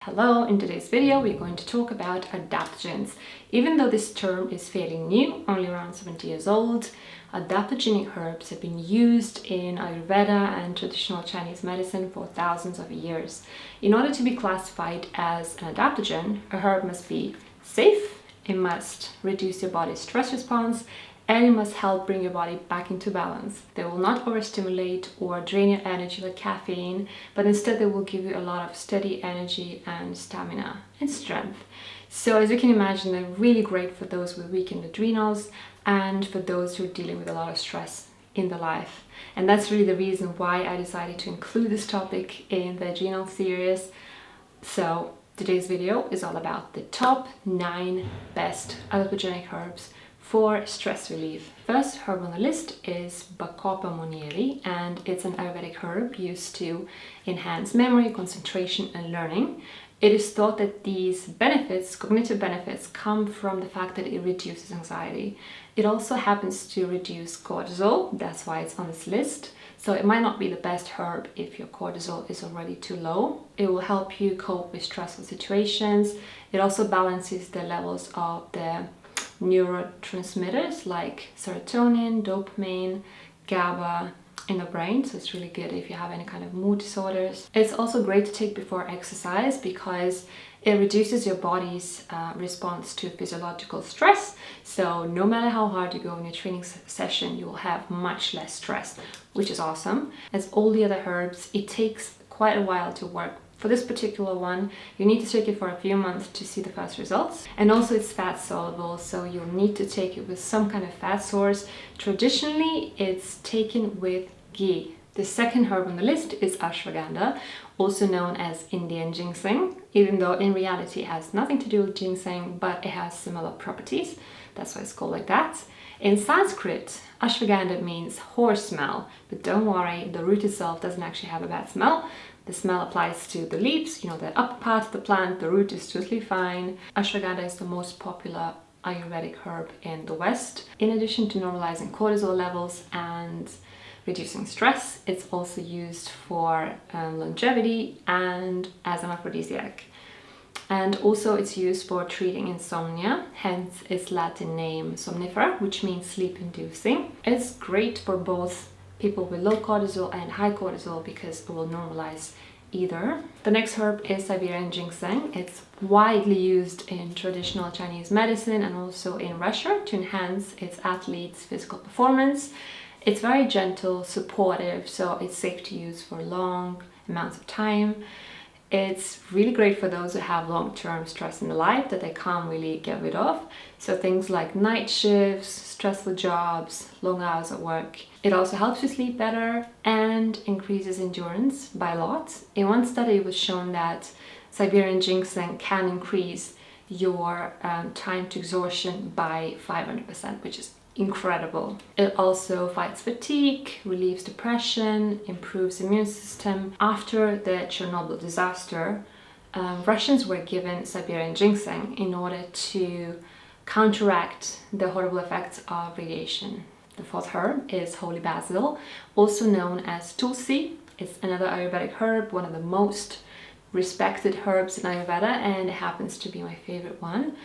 Hello, in today's video we're going to talk about adaptogens. Even though this term is fairly new, only around 70 years old, adaptogenic herbs have been used in Ayurveda and traditional Chinese medicine for thousands of years. In order to be classified as an adaptogen, a herb must be safe, it must reduce your body's stress response, and it must help bring your body back into balance. They will not overstimulate or drain your energy like caffeine, but instead they will give you a lot of steady energy and stamina and strength. So as you can imagine, they're really great for those with weakened adrenals and for those who are dealing with a lot of stress in their life. And that's really the reason why I decided to include this topic in the adrenal series. So today's video is all about the top 9 best adaptogenic herbs for stress relief. First herb on the list is Bacopa Monnieri, and it's an Ayurvedic herb used to enhance memory, concentration and learning. It is thought that these benefits, cognitive benefits, come from the fact that it reduces anxiety. It also happens to reduce cortisol, that's why it's on this list. So it might not be the best herb if your cortisol is already too low. It will help you cope with stressful situations. It also balances the levels of the neurotransmitters like serotonin, dopamine, GABA in the brain, so it's really good if you have any kind of mood disorders. It's also great to take before exercise because it reduces your body's response to physiological stress. So no matter how hard you go in your training session, you will have much less stress, which is awesome. As all the other herbs, it takes quite a while to work. For this particular one, you need to take it for a few months to see the first results. And also it's fat soluble, so you'll need to take it with some kind of fat source. Traditionally, it's taken with ghee. The second herb on the list is Ashwagandha, also known as Indian Ginseng, even though in reality it has nothing to do with ginseng, but it has similar properties. That's why it's called like that. In Sanskrit, Ashwagandha means horse smell, but don't worry, the root itself doesn't actually have a bad smell. The smell applies to the leaves, the upper part of the plant, the root is totally fine. Ashwagandha is the most popular Ayurvedic herb in the West. In addition to normalizing cortisol levels and reducing stress, it's also used for longevity and as an aphrodisiac. And also it's used for treating insomnia, hence its Latin name somnifera, which means sleep-inducing. It's great for both people with low cortisol and high cortisol because it will normalize either. The next herb is Siberian ginseng. It's widely used in traditional Chinese medicine and also in Russia to enhance its athletes' physical performance. It's very gentle, supportive, so it's safe to use for long amounts of time. It's really great for those who have long-term stress in their life that they can't really get rid of. So things like night shifts, stressful jobs, long hours at work. It also helps you sleep better and increases endurance by a lot. In one study it was shown that Siberian ginseng can increase your time to exhaustion by 500%, which is incredible. It also fights fatigue, relieves depression, improves immune system. After the Chernobyl disaster, Russians were given Siberian ginseng in order to counteract the horrible effects of radiation. The fourth herb is holy basil, also known as Tulsi. It's another Ayurvedic herb, one of the most respected herbs in Ayurveda, and it happens to be my favorite one.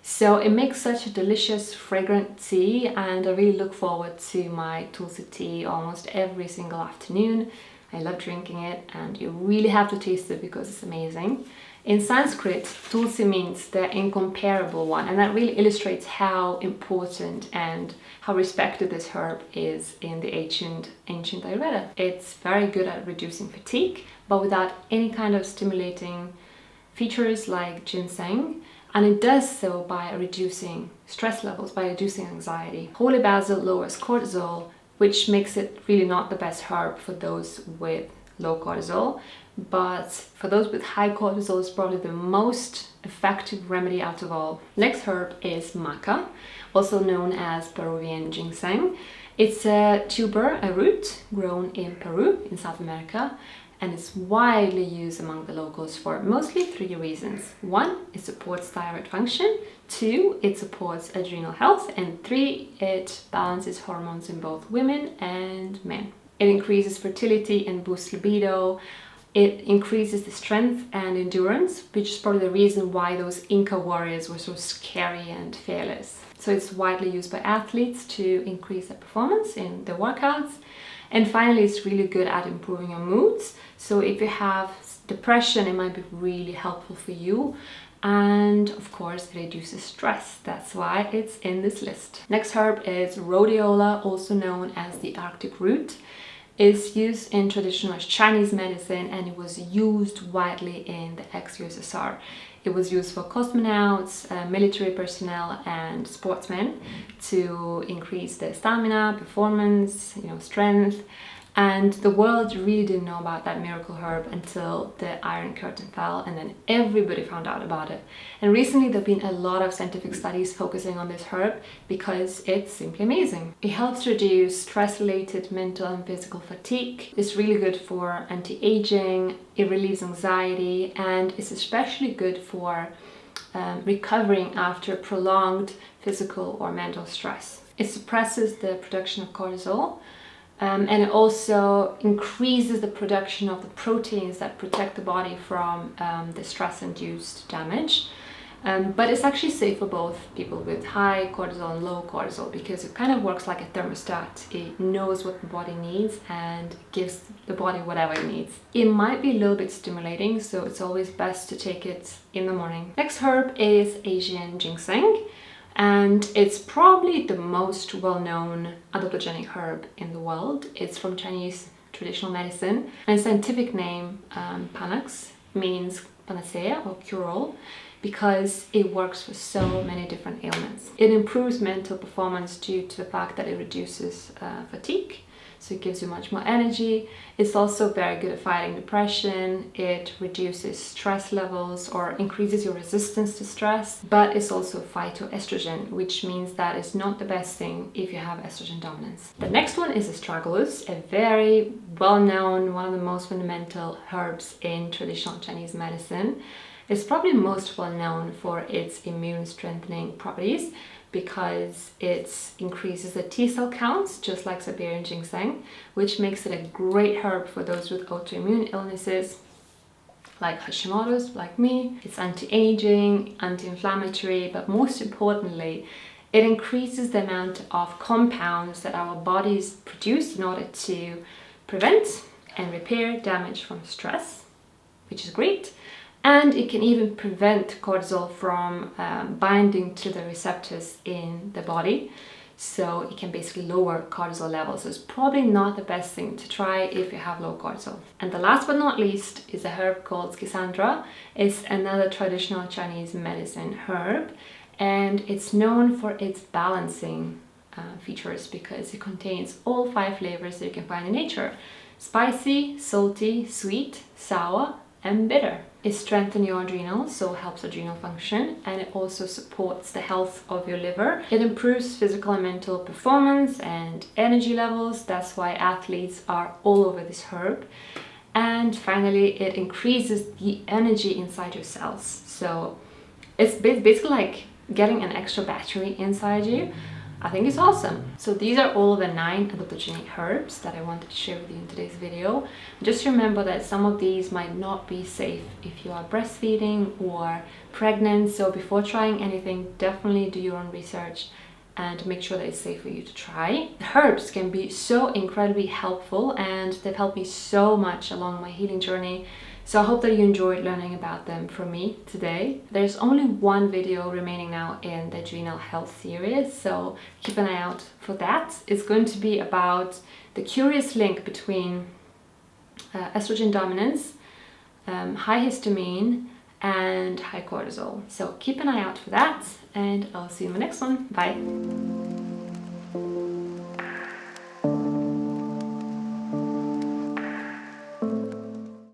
So it makes such a delicious, fragrant tea, and I really look forward to my Tulsi tea almost every single afternoon. I love drinking it, and you really have to taste it because it's amazing. In Sanskrit, Tulsi means the incomparable one, and that really illustrates how important and how respected this herb is in the ancient Ayurveda. It's very good at reducing fatigue, but without any kind of stimulating features like ginseng. And it does so by reducing stress levels, by reducing anxiety. Holy basil lowers cortisol, which makes it really not the best herb for those with low cortisol. But for those with high cortisol, it's probably the most effective remedy out of all. Next herb is Maca, also known as Peruvian ginseng. It's a tuber, a root, grown in Peru, in South America. And it's widely used among the locals for mostly 3 reasons. 1, it supports thyroid function. 2, it supports adrenal health. And 3, it balances hormones in both women and men. It increases fertility and boosts libido. It increases the strength and endurance, which is probably the reason why those Inca warriors were so scary and fearless. So it's widely used by athletes to increase their performance in their workouts. And finally, it's really good at improving your moods. So if you have depression, it might be really helpful for you. And of course, it reduces stress. That's why it's in this list. Next herb is Rhodiola, also known as the Arctic root. It's used in traditional Chinese medicine, and it was used widely in the ex-USSR. It was used for cosmonauts, military personnel, and sportsmen to increase their stamina, performance, strength. And the world really didn't know about that miracle herb until the Iron Curtain fell, and then everybody found out about it. And recently there have been a lot of scientific studies focusing on this herb because it's simply amazing. It helps reduce stress-related mental and physical fatigue. It's really good for anti-aging, it relieves anxiety, and it's especially good for recovering after prolonged physical or mental stress. It suppresses the production of cortisol, and it also increases the production of the proteins that protect the body from the stress-induced damage. But it's actually safe for both people with high cortisol and low cortisol because it kind of works like a thermostat. It knows what the body needs and gives the body whatever it needs. It might be a little bit stimulating, so it's always best to take it in the morning. Next herb is Asian ginseng. And it's probably the most well-known adaptogenic herb in the world. It's from Chinese traditional medicine, and its scientific name, Panax, means panacea or cure-all, because it works for so many different ailments. It improves mental performance due to the fact that it reduces fatigue, so it gives you much more energy. It's also very good at fighting depression. It reduces stress levels or increases your resistance to stress, but it's also phytoestrogen, which means that it's not the best thing if you have estrogen dominance. The next one is Astragalus, a very well-known, one of the most fundamental herbs in traditional Chinese medicine. It's probably most well known for its immune strengthening properties because it increases the T cell counts, just like Siberian ginseng, which makes it a great herb for those with autoimmune illnesses like Hashimoto's, like me. It's anti-aging, anti-inflammatory, but most importantly, it increases the amount of compounds that our bodies produce in order to prevent and repair damage from stress, which is great. And it can even prevent cortisol from binding to the receptors in the body. So it can basically lower cortisol levels. So it's probably not the best thing to try if you have low cortisol. And the last but not least is a herb called Schisandra. It's another traditional Chinese medicine herb. And it's known for its balancing features because it contains all 5 flavors that you can find in nature. Spicy, salty, sweet, sour, and bitter. It strengthens your adrenals, so helps adrenal function, and it also supports the health of your liver. It improves physical and mental performance and energy levels. That's why athletes are all over this herb. And finally, it increases the energy inside your cells. So it's basically like getting an extra battery inside you. I think it's awesome. So these are all the 9 adaptogenic herbs that I wanted to share with you in today's video. Just remember that some of these might not be safe if you are breastfeeding or pregnant. So before trying anything, definitely do your own research and make sure that it's safe for you to try. The herbs can be so incredibly helpful, and they've helped me so much along my healing journey. So I hope that you enjoyed learning about them from me today. There's only one video remaining now in the Adrenal Health series, so keep an eye out for that. It's going to be about the curious link between estrogen dominance, high histamine, and high cortisol. So keep an eye out for that, and I'll see you in the next one. Bye!